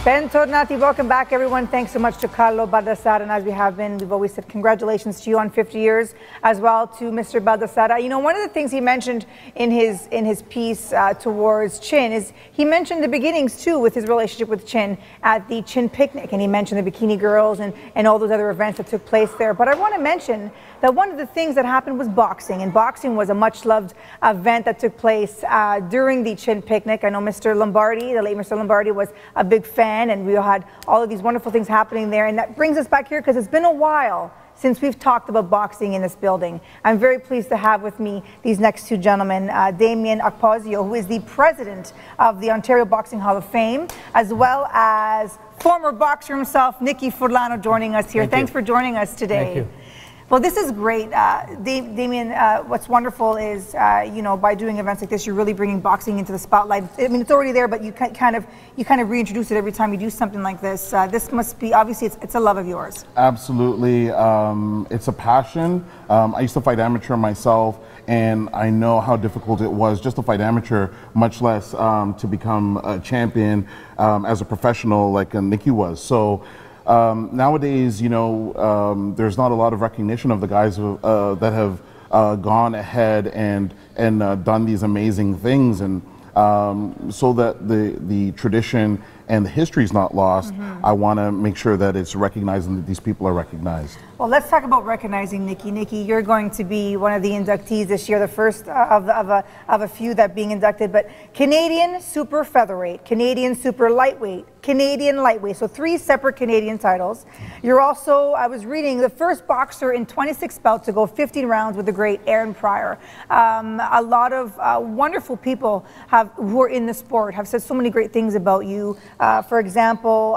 Bentornati, welcome back everyone. Thanks so much to Carlo Baldassarra, and as we have been, we've always said congratulations to you on 50 years, as well to Mr. Baldassarra. You know, one of the things he mentioned in his piece towards Chin is he mentioned the beginnings too with his relationship with Chin at the Chin picnic, and he mentioned the Bikini Girls and all those other events that took place there. But I want to mention that one of the things that happened was boxing, and boxing was a much loved event that took place during the Chin picnic. I know Mr. Lombardi, the late Mr. Lombardi, was a big fan, and we had all of these wonderful things happening there, and that brings us back here because it's been a while since we've talked about boxing in this building. I'm very pleased to have with me these next two gentlemen, Dameon Okposio, who is the president of the Ontario Boxing Hall of Fame, as well as former boxer himself, Nicky Furlano, joining us here. Thanks for joining us today. Thank you. Well, this is great. Dameon, what's wonderful is, you know, by doing events like this, you're really bringing boxing into the spotlight. I mean, it's already there, but you kind of reintroduce it every time you do something like this. This must be, obviously, it's a love of yours. Absolutely. It's a passion. I used to fight amateur myself, and I know how difficult it was just to fight amateur, much less to become a champion as a professional like Nicky was. So. Nowadays, you know, there's not a lot of recognition of the guys that have gone ahead and done these amazing things, and so that the tradition and the history is not lost. I want to make sure that it's recognized and that these people are recognized. Well, let's talk about recognizing Nicky. Nicky, you're going to be one of the inductees this year, the first of a few that being inducted, but Canadian Super Featherweight, Canadian Super Lightweight, Canadian Lightweight, so 3 separate Canadian titles. You're also, I was reading, the first boxer in 26 bouts to go 15 rounds with the great Aaron Pryor. A lot of wonderful people who are in the sport have said so many great things about you. For example,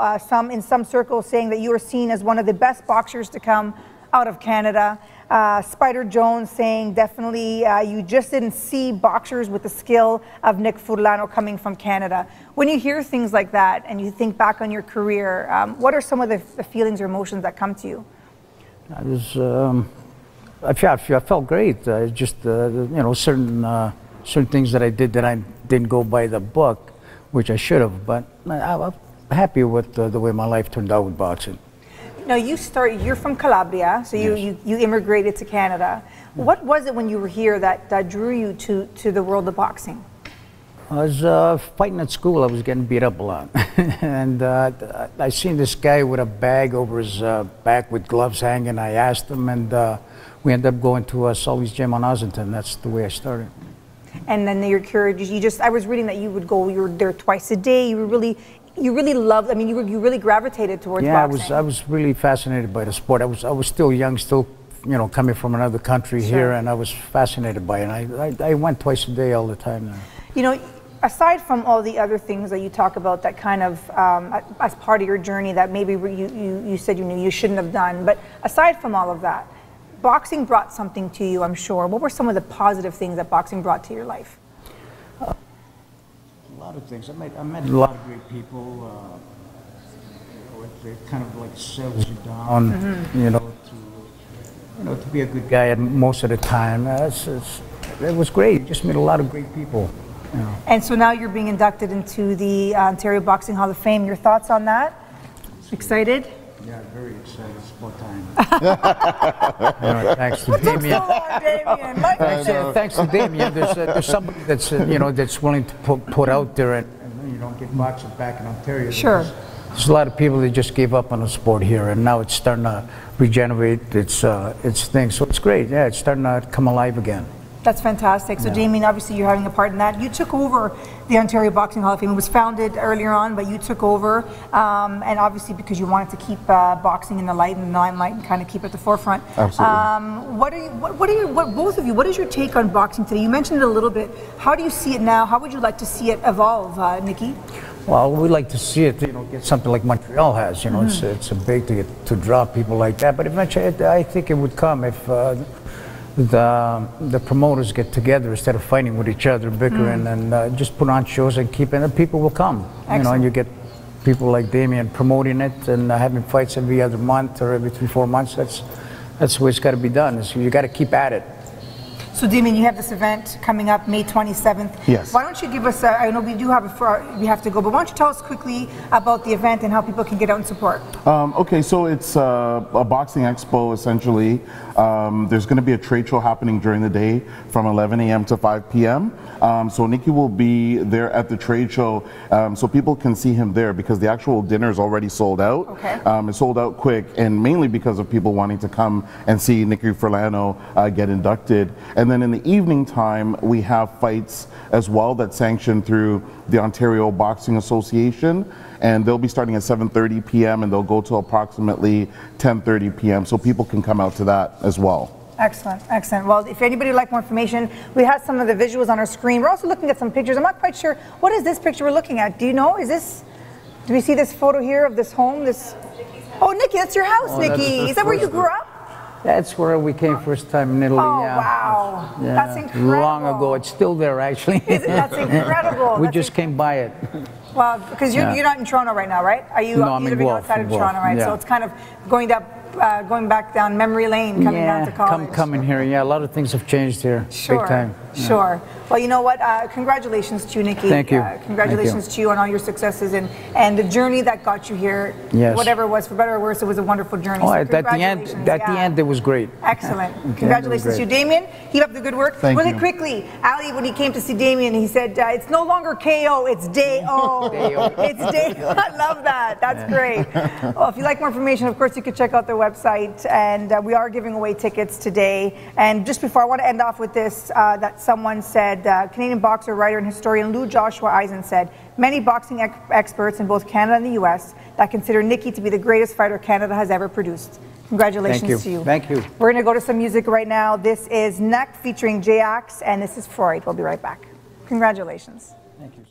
in some circles saying that you are seen as one of the best boxers to come out of Canada. Spider Jones saying definitely you just didn't see boxers with the skill of Nick Furlano coming from Canada. When you hear things like that and you think back on your career, what are some of the feelings or emotions that come to you? I felt great. Just you know, certain things that I did that I didn't go by the book, which I should have, but I'm happy with the way my life turned out with boxing. Now you're from Calabria, so Yes. you immigrated to Canada. What was it when you were here that drew you to the world of boxing? I was fighting at school. I was getting beat up a lot. And I seen this guy with a bag over his back with gloves hanging. I asked him, and we ended up going to Sully's gym on Ossington. That's the way I started. And then you're curious. I was reading that you were there twice a day. You really loved, I mean, you really gravitated towards boxing. I was really fascinated by the sport. I was still young, still, you know, coming from another country here, and I was fascinated by it. And I went twice a day all the time now. You know, aside from all the other things that you talk about that kind of, as part of your journey that maybe you said you shouldn't have done, but aside from all of that, boxing brought something to you, I'm sure. What were some of the positive things that boxing brought to your life? A lot of things. I met a lot of great people. It kind of like settles you down, you know, to be a good guy at most of the time. It was great. You just met a lot of great people. You know. And so now you're being inducted into the Ontario Boxing Hall of Fame. Your thoughts on that? Excited? Yeah, very excited. It's about time. Thanks to Dameon. Thanks to Dameon. There's somebody that's that's willing to put out there and get boxing back in Ontario. Sure. There's a lot of people that just gave up on the sport here, and now it's starting to regenerate its thing. So it's great. Yeah, it's starting to come alive again. That's fantastic. So, Dameon, obviously you're having a part in that. You took over the Ontario Boxing Hall of Fame. It was founded earlier on, but you took over, and obviously because you wanted to keep boxing in the limelight and kind of keep it at the forefront. Absolutely. Both of you, what is your take on boxing today? You mentioned it a little bit. How do you see it now? How would you like to see it evolve, Nicky? Well, we'd like to see it, get something like Montreal has. It's a big to draw people like that. But eventually, I think it would come if the promoters get together instead of fighting with each other, bickering, and just put on shows and keep it, and people will come. And you get people like Dameon promoting it and having fights every other month or every 3-4 months. That's the way it's got to be done. You got to keep at it. So, Dameon, you have this event coming up May 27th. Yes. Why don't you give us, I know we do have we have to go, but why don't you tell us quickly about the event and how people can get out and support? Okay, so it's a boxing expo, essentially. There's going to be a trade show happening during the day from 11 a.m. to 5 p.m. So Nicky will be there at the trade show, so people can see him there, because the actual dinner is already sold out. Okay. It's sold out quick, and mainly because of people wanting to come and see Nicky Furlano get inducted. And then in the evening time, we have fights as well that's sanctioned through the Ontario Boxing Association, and they'll be starting at 7:30 p.m. and they'll go to approximately 10:30 p.m. so people can come out to that as well. Excellent, excellent. Well, if anybody would like more information, we have some of the visuals on our screen. We're also looking at some pictures. I'm not quite sure, what is this picture we're looking at? Do you know, do we see this photo here of this home? Oh, Nicky, that's your house, Nicky. Is that where you grew up? That's where we came first time in Italy. Oh, yeah. wow. Yeah. That's incredible. Long ago. It's still there, actually. That's incredible. We just came by it. Well, because you're not in Toronto right now, right? Are you? No, I'm living involved, outside of Toronto, right? yeah. So it's kind of going back down memory lane, coming down to college. Coming here. Yeah, a lot of things have changed here. Sure, big time. Yeah. Sure. Well, you know what? Congratulations to you, Nicky. Thank you. Congratulations to you on all your successes and the journey that got you here. Yes. Whatever it was, for better or worse, it was a wonderful journey. Oh, So at the end, it was great. Excellent. Congratulations to you, Dameon. Keep up the good work. Thank really you. quickly, Ali, when he came to see Dameon, he said, it's no longer KO, it's Day-O. It's Day-O. I love that. That's great. Well, if you'd like more information, of course, you can check out their website. And we are giving away tickets today. And just before, I want to end off with this, that someone said, Canadian boxer, writer, and historian Lou Joshua Eisen said, many boxing experts in both Canada and the U.S. that consider Nicky to be the greatest fighter Canada has ever produced. Congratulations to you. Thank you. We're going to go to some music right now. This is Neck featuring J-Ax, and this is Freud. We'll be right back. Congratulations. Thank you.